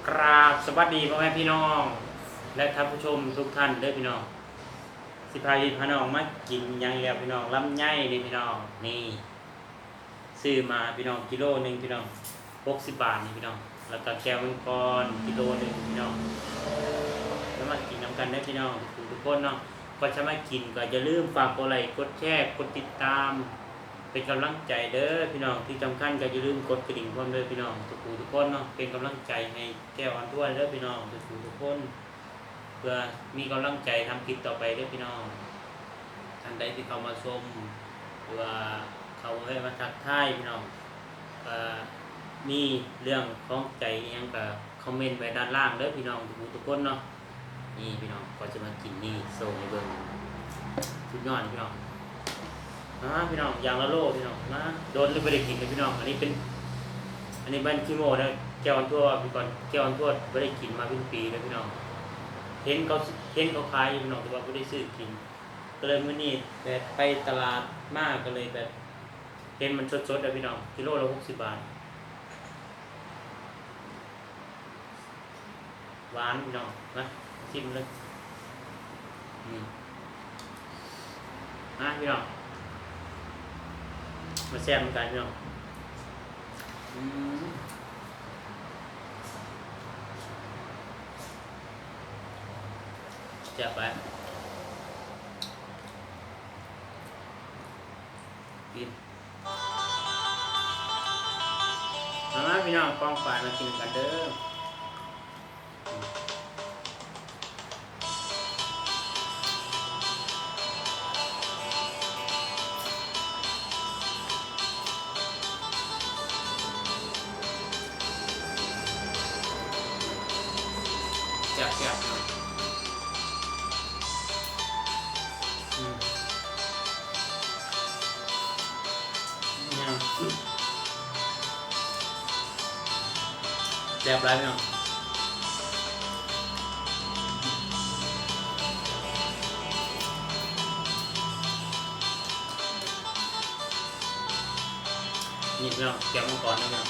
กราบสวัสดีพ่อแม่พี่น้องและท่านผู้ชมทุกท่านเด้อพี่น้องสิพาพี่น้องมากินยังแล้วพี่น้องลำไยเด้อพี่น้องนี่ซื้อมาพี่น้องกิโลหนึ่งพี่น้อง60 บาทนี่พี่น้องแล้วก็แก้วมังกรกิโลหนึ่งพี่น้องแล้วมากินน้ำกันได้อพี่น้องทุกคนเนาะก็จะมากินก็อย่าลืมฝากกดไลค์กดแชร์กดติดตามเป็นกำลังใจเด้อพี่น้องที่สำคัญก็อย่าลืมกดกระดิ่งพร้อมเด้อพี่น้องทุกคนเนาะเป็นกำลังใจให้แก้วอันด้วยเด้อพี่น้องทุกคนเพื่อมีกำลังใจทำคลิปต่อไปเด้อพี่น้องท่านใดที่เข้ามาชมหรือว่าเขาให้มาทักทายพี่น้องมีเรื่องของใจยังก็คอมเมนต์ไว้ด้านล่างเด้อพี่น้องทุกคนเนาะนี่พี่น้องก็จะมากินนี่ส่งให้เบิ่งสุดยอดพี่น้องพี่น้องอย่างละโลพี่น้องนะโดนหรือไม่ได้กินเลยพี่น้องอันนี้บ้านคิโมนะแก้วอันทั่วพี่ก่อนแก้วอันทั่วไม่ได้กินมาเป็นปีเลยพี่น้องเห็นเขาขายอยู่พี่น้องแต่ว่าไม่ได้ซื้อกินก็เลยมื้อนี้แบบไปตลาดมากก็เลยแบบเห็นมันสดๆเลยพี่น้องกิโลละ60 บาทหวานพี่น้องนะชิมเลยพี่น้องมาแซ่บเหมือนกันพี่น้องแซ่บไปกินพี่น้องกองฝ่ายมากินกันเด้อแซ่บแซ่บแซ่บไรพี่น้องนี่พี่น้องแกะมังกรนะพี่น้อง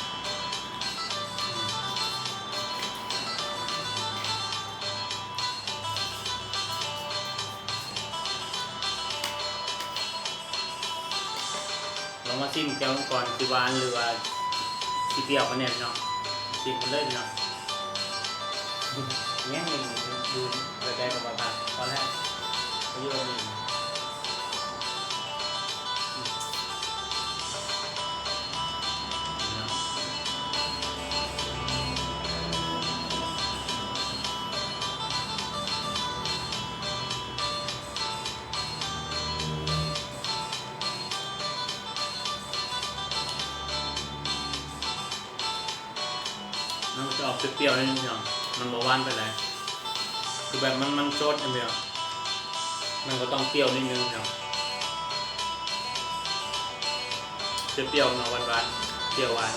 ลองมาชิมแกะมังกรคือหวานหรือว่าสีเปรี้ยวกันเนี่ยพี่น้องชิมกันเลยพี่น้องแง่หนึ่งดูใจกับปากตอนแรกอายุนี่มันจะออกเปรี้ยวๆนิดนึงพี่น้องมันหวานไปเลยคือแบบมันโซดใช่ไหมครับมันก็ต้องเปรี้ยวนิดนึงครับเปรี้ยวๆเนาะหวานๆเปรี้ยวหวาน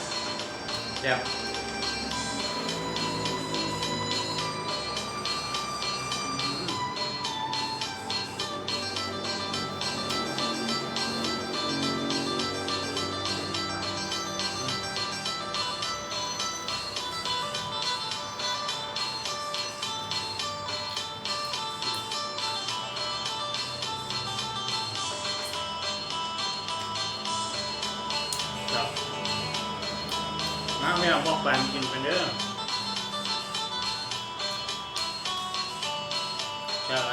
แบบไม่เอาพวกปันกินกันเด้อใช่ไหม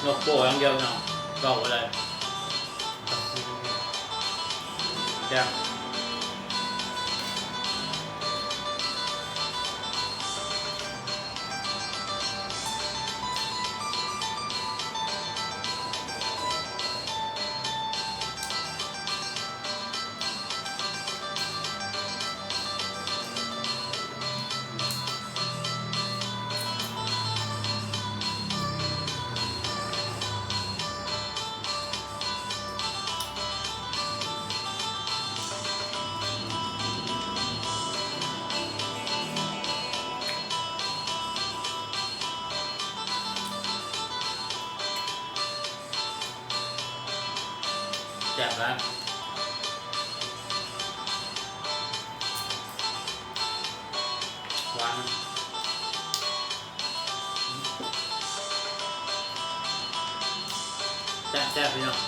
นกโป่อย่างเดียวเนาะบอกอะไรจ้ะ แซ่บแล้วหวานแซ่บพี่น้อง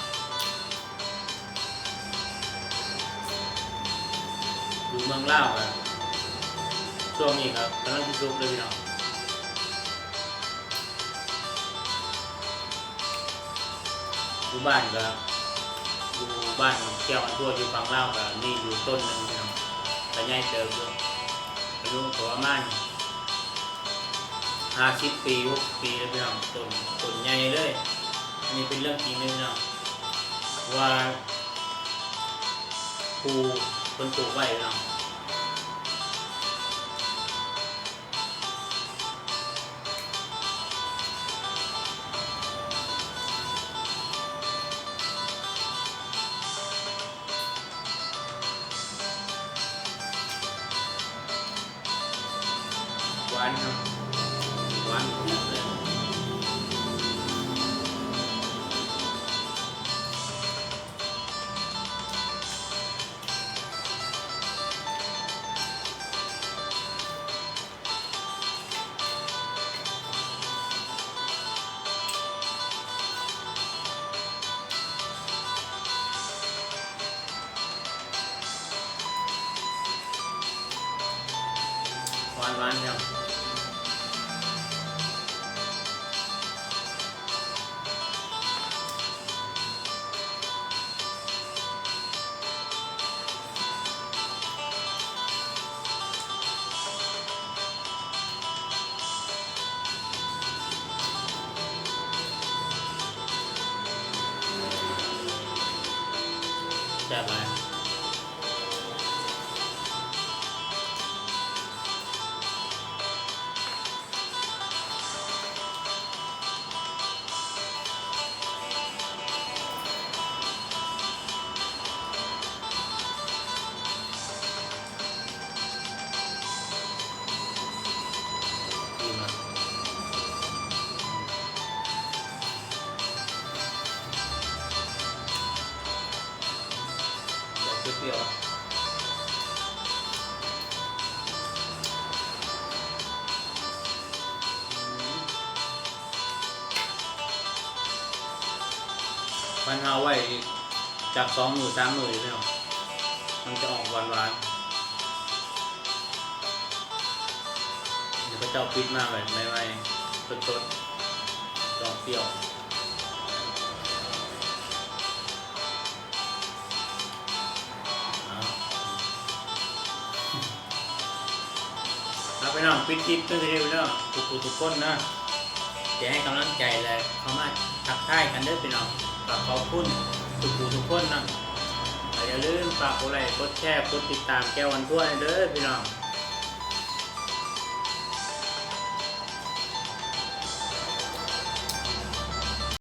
อยู่เมืองลาวครับช่วงนี้ครับกำลังคิดซุปเลยพี่น้องอยู่บ้านก็อยู่บ้านแก้วอันทั่วอยู่ฝั่งลาวก็นี่อยู่ต้นนึงพี่น้องแต่ใหญ่เติบด้วยอายุประมาณ50 ปี60 ปีแล้วพี่น้องต้นใหญ่เลยอันนี้เป็นเรื่องจริงเลยพี่น้องว่าปูคนปลูกไว้พี่น้องหวานครับหวานเลยหวานครับแซ่บเลยดีมากเปรี้ยวมันเอาไว้จาก2 มือ3 มือพี่น้องมันจะออกหวานเดี๋ยวก็เจ้าปิดมากเลยไม่สดๆลองเปรี้ยวเอาไปน้องปิดคลิปเพื่อนพี่น้องทุกคนนะจะให้กำลังใจเลยเขามาทักทายกันเด้อพี่น้องฝากขอบคุณทุกคนนะอย่าลืมฝากกดไลค์กดแชร์กดติดตามแก้ววันทั่วเด้อพี่น้อง